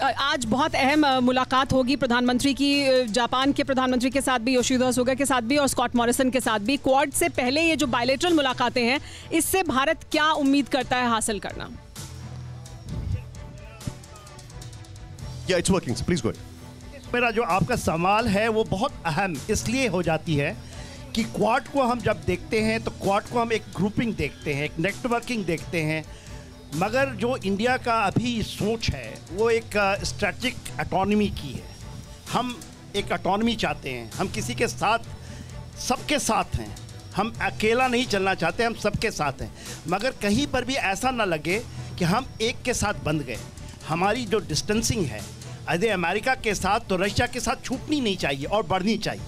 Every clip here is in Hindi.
आज बहुत अहम मुलाकात होगी प्रधानमंत्री की, जापान के प्रधानमंत्री के साथ भी, योशिहिदे सुगा के साथ भी और स्कॉट मॉरिसन के साथ भी। क्वाड से पहले ये जो बायलैटरल मुलाकातें हैं, इससे भारत क्या उम्मीद करता है हासिल करना? Yeah, it's working, so please go ahead. मेरा जो आपका सवाल है वो बहुत अहम इसलिए हो जाती है कि क्वाड को हम जब देखते हैं तो क्वाड को हम एक ग्रुपिंग देखते हैं, एक नेटवर्किंग देखते हैं, मगर जो इंडिया का अभी सोच है वो एक स्ट्रेटजिक ऑटोनॉमी की है। हम एक ऑटोनॉमी चाहते हैं, हम किसी के साथ, सबके साथ हैं, हम अकेला नहीं चलना चाहते, हम सबके साथ हैं, मगर कहीं पर भी ऐसा ना लगे कि हम एक के साथ बंध गए। हमारी जो डिस्टेंसिंग है यदि अमेरिका के साथ तो रशिया के साथ छूटनी नहीं चाहिए और बढ़नी चाहिए।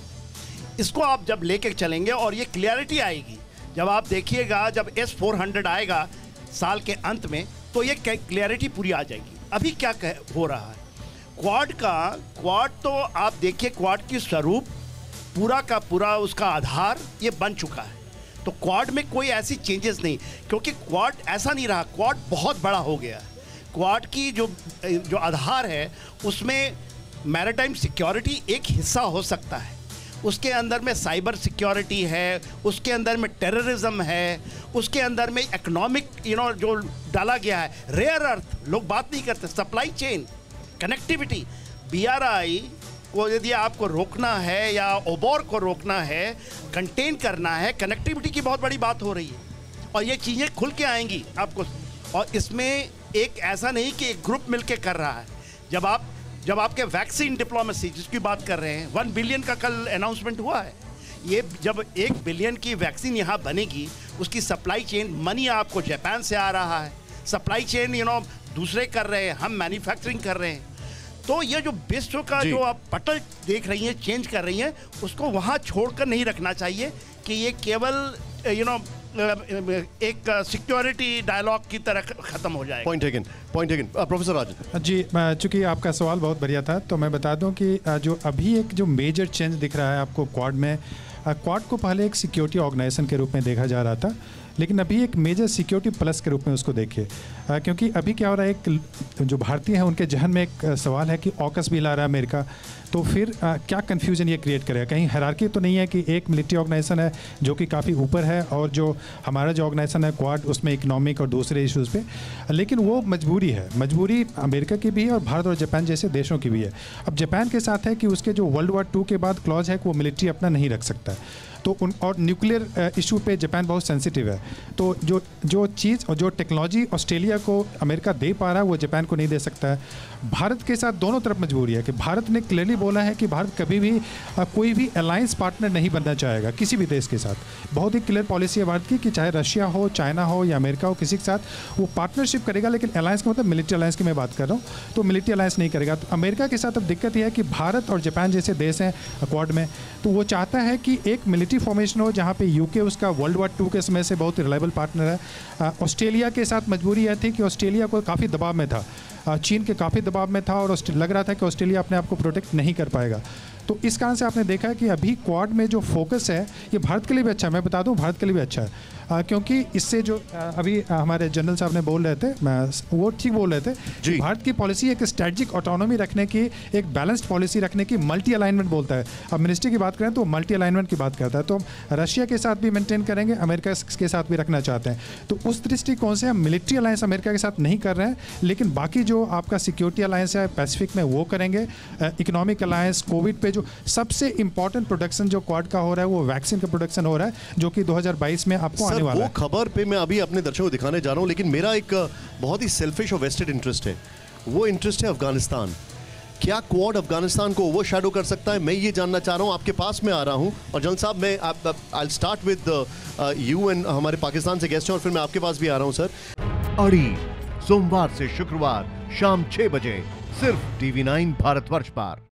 इसको आप जब लेके चलेंगे और ये क्लियरिटी आएगी, जब आप देखिएगा जब S-400 आएगा साल के अंत में तो ये क्लियरिटी पूरी आ जाएगी। अभी क्या हो रहा है क्वाड तो आप देखिए, क्वाड की स्वरूप पूरा का पूरा उसका आधार ये बन चुका है। तो क्वाड में कोई ऐसी चेंजेस नहीं, क्योंकि क्वाड ऐसा नहीं रहा, क्वाड बहुत बड़ा हो गया है। क्वाड की जो आधार है उसमें मैरीटाइम सिक्योरिटी एक हिस्सा हो सकता है, उसके अंदर में साइबर सिक्योरिटी है, उसके अंदर में टेररिज्म है, उसके अंदर में इकोनॉमिक जो डाला गया है, रेयर अर्थ लोग बात नहीं करते, सप्लाई चेन, कनेक्टिविटी। BRI को यदि आपको रोकना है या ओबोर को रोकना है, कंटेन करना है, कनेक्टिविटी की बहुत बड़ी बात हो रही है और ये चीज़ें खुल के आएंगी आपको। और इसमें एक ऐसा नहीं कि एक ग्रुप मिलके कर रहा है। जब आपके वैक्सीन डिप्लोमेसी जिसकी बात कर रहे हैं, 1 बिलियन का कल अनाउंसमेंट हुआ है, ये जब 1 बिलियन की वैक्सीन यहाँ बनेगी, उसकी सप्लाई चेन, मनी आपको जापान से आ रहा है, सप्लाई चेन दूसरे कर रहे हैं, हम मैन्युफैक्चरिंग कर रहे हैं। तो ये जो विश्व का जो आप पटल देख रही हैं, चेंज कर रही हैं, उसको वहाँ छोड़कर नहीं रखना चाहिए कि ये केवल एक सिक्योरिटी डायलॉग की तरह खत्म हो जाएगा। Point taken. Professor Rajan ji, चूंकि आपका सवाल बहुत बढ़िया था तो मैं बता दूं कि जो अभी एक जो मेजर चेंज दिख रहा है आपको क्वाड में, क्वाड को पहले एक सिक्योरिटी ऑर्गेनाइजेशन के रूप में देखा जा रहा था, लेकिन अभी एक मेजर सिक्योरिटी प्लस के रूप में उसको देखिए। क्योंकि अभी क्या हो रहा है, एक जो भारतीय हैं उनके जहन में एक सवाल है कि ऑकस भी ला रहा है अमेरिका, तो फिर क्या कन्फ्यूजन ये क्रिएट करेगा? कहीं हायरार्की तो नहीं है कि एक मिलिट्री ऑर्गेनाइजेशन है जो कि काफ़ी ऊपर है और जो हमारा जो ऑर्गेनाइजेशन है क्वाड उसमें इकोनॉमिक और दूसरे इश्यूज़ पे, लेकिन वो मजबूरी अमेरिका की भी है और भारत और जापान जैसे देशों की भी है। अब जापान के साथ है कि उसके जो World War II के बाद क्लॉज है कि वो मिलिट्री अपना नहीं रख सकता है, तो और न्यूक्लियर इशू पे जापान बहुत सेंसिटिव है। तो जो चीज़ और जो टेक्नोलॉजी ऑस्ट्रेलिया को अमेरिका दे पा रहा है वो जापान को नहीं दे सकता है। भारत के साथ दोनों तरफ मजबूरी है कि भारत ने क्लियरली बोला है कि भारत कभी भी कोई भी अलायंस पार्टनर नहीं बनना चाहेगा किसी भी देश के साथ। बहुत ही क्लियर पॉलिसी है भारत की कि चाहे रशिया हो, चाइना हो या अमेरिका हो, किसी के साथ वो पार्टनरशिप करेगा, लेकिन अलायंस का मतलब मिलिट्री अलायंस की मैं बात कर रहा हूँ, तो मिलिट्री अलायंस नहीं करेगा। तो अमेरिका के साथ अब दिक्कत यह है कि भारत और जापान जैसे देश हैं क्वाड में, तो वो चाहता है कि एक मिलिट्री फॉर्मेशन हो जहाँ पे यूके उसका World War II के समय से बहुत रिलायबल पार्टनर है। ऑस्ट्रेलिया के साथ मजबूरी यह थी कि ऑस्ट्रेलिया को काफ़ी दबाव में था, चीन के काफ़ी दबाव में था और लग रहा था कि ऑस्ट्रेलिया अपने आप को प्रोटेक्ट नहीं कर पाएगा। तो इस कारण से आपने देखा है कि अभी क्वाड में जो फोकस है ये भारत के लिए भी अच्छा है, मैं बता दूं भारत के लिए भी अच्छा है, क्योंकि इससे जो अभी हमारे जनरल साहब ने बोल रहे थे, वो ठीक बोल रहे थे, भारत की पॉलिसी एक स्ट्रेटजिक ऑटोनॉमी रखने की, एक बैलेंस्ड पॉलिसी रखने की, मल्टी अलाइनमेंट बोलता है। अब मिनिस्ट्री की बात करें तो मल्टी अलाइनमेंट की बात करता है, तो रशिया के साथ भी मेंटेन करेंगे, अमेरिका के साथ भी रखना चाहते हैं। तो उस दृष्टिकोण से हम मिलिट्री अलायंस अमेरिका के साथ नहीं कर रहे हैं, लेकिन बाकी जो आपका सिक्योरिटी अलायंस है पैसिफिक में वो करेंगे। इकोनॉमिक अलायंस, कोविड पे जो सबसे इंपॉर्टेंट प्रोडक्शन जो क्वाड का हो रहा है वो वैक्सीन का प्रोडक्शन हो रहा है, जो कि 2022 में आपको आने वाला है। वो खबर पे मैं अभी अपने दर्शकों को दिखाने जा रहा हूं, लेकिन मेरा एक बहुत ही सेल्फिश और वेस्टेड इंटरेस्ट है, वो इंटरेस्ट है अफगानिस्तान। क्या क्वाड अफगानिस्तान को ओवरशैडो कर सकता है? मैं ये जानना चाह रहा हूं, आपके पास में आ रहा हूं। और जनरल साहब, मैं I start with you and हमारे पाकिस्तान से गेस्ट हैं और फिर मैं आपके पास भी आ रहा हूं सर। अड़ी सोमवार से शुक्रवार शाम 6 बजे सिर्फ TV9 भारतवर्ष पर।